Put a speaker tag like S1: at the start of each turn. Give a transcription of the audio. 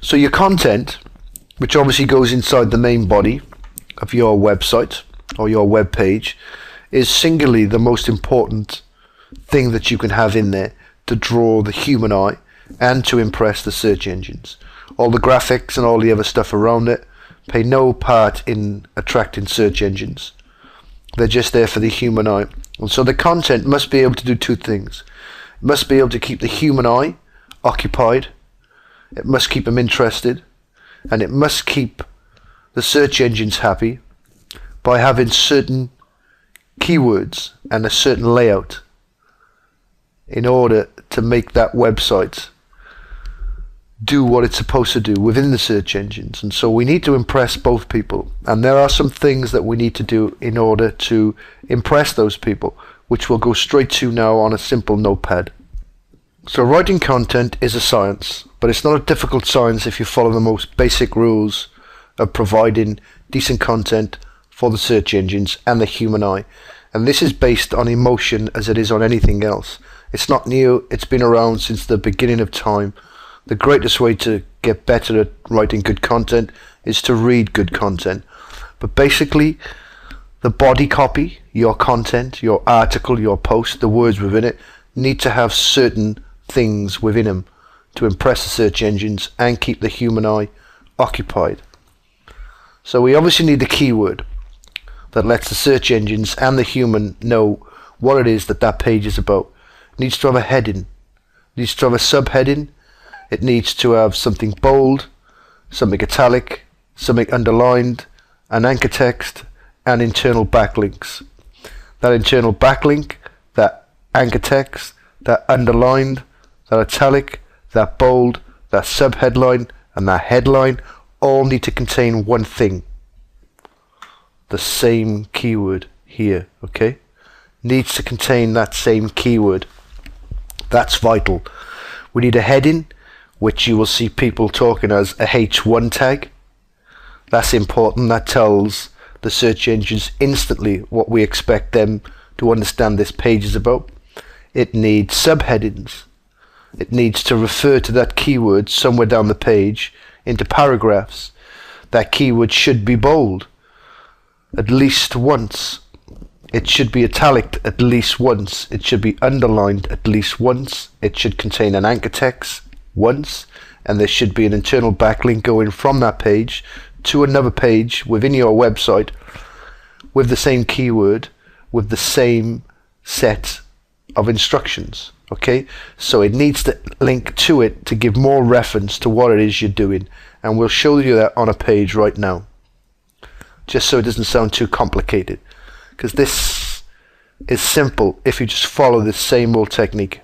S1: So your content, which obviously goes inside the main body of your website or your web page, is singularly the most important thing that you can have in there to draw the human eye and to impress the search engines. All the graphics and all the other stuff around it play no part in attracting search engines. They're just there for the human eye. And so the content must be able to do two things. It must be able to keep the human eye occupied, it must keep them interested, and it must keep the search engines happy by having certain keywords and a certain layout in order to make that website do what it's supposed to do within the search engines. And so we need to impress both people, and there are some things that we need to do in order to impress those people, which we'll go straight to now on a simple notepad. So writing content is a science, but it's not a difficult science if you follow the most basic rules of providing decent content for the search engines and the human eye. And this is based on emotion as it is on anything else. It's not new, it's been around since the beginning of time. The greatest way to get better at writing good content is to read good content. But basically, the body copy, your content, your article, your post, the words within it, need to have certain things within them to impress the search engines and keep the human eye occupied. So we obviously need the keyword that lets the search engines and the human know what it is that that page is about. It needs to have a heading, it needs to have a subheading, it needs to have something bold, something italic, something underlined, an anchor text, and internal backlinks. That internal backlink, that anchor text, that underlined, that italic, that bold, that subheadline, and that headline all need to contain one thing. The same keyword here, okay? Needs to contain that same keyword. That's vital. We need a heading, which you will see people talking as a H1 tag. That's important. That tells the search engines instantly what we expect them to understand this page is about. It needs subheadings. It needs to refer to that keyword somewhere down the page into paragraphs. That keyword should be bold at least once. It should be italic at least once. It should be underlined at least once. It should contain an anchor text once, and there should be an internal backlink going from that page to another page within your website with the same keyword, with the same set of instructions. Okay, so it needs to link to it to give more reference to what it is you're doing, and we'll show you that on a page right now, just so it doesn't sound too complicated, because this is simple if you just follow this same old technique.